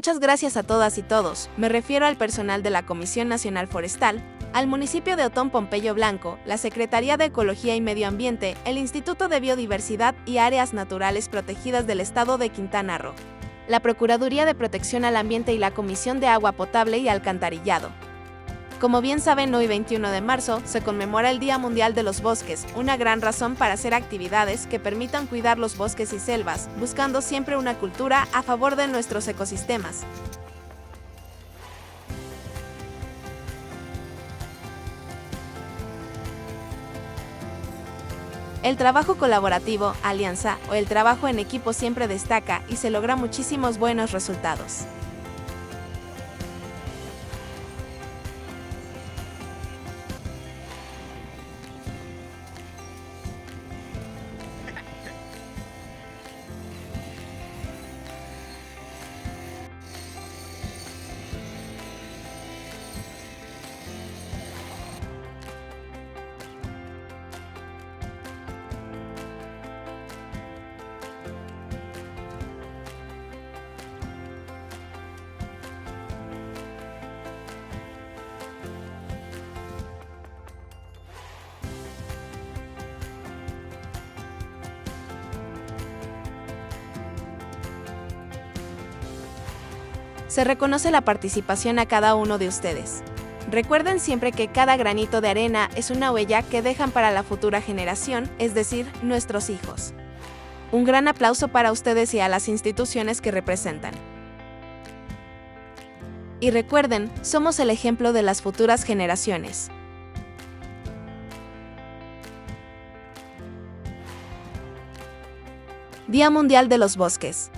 Muchas gracias a todas y todos, me refiero al personal de la Comisión Nacional Forestal, al municipio de Otón Pompeyo Blanco, la Secretaría de Ecología y Medio Ambiente, el Instituto de Biodiversidad y Áreas Naturales Protegidas del Estado de Quintana Roo, la Procuraduría de Protección al Ambiente y la Comisión de Agua Potable y Alcantarillado. Como bien saben, hoy 21 de marzo se conmemora el Día Mundial de los Bosques, una gran razón para hacer actividades que permitan cuidar los bosques y selvas, buscando siempre una cultura a favor de nuestros ecosistemas. El trabajo colaborativo, alianza o el trabajo en equipo siempre destaca y se logra muchísimos buenos resultados. Se reconoce la participación a cada uno de ustedes. Recuerden siempre que cada granito de arena es una huella que dejan para la futura generación, es decir, nuestros hijos. Un gran aplauso para ustedes y a las instituciones que representan. Y recuerden, somos el ejemplo de las futuras generaciones. Día Mundial de los Bosques.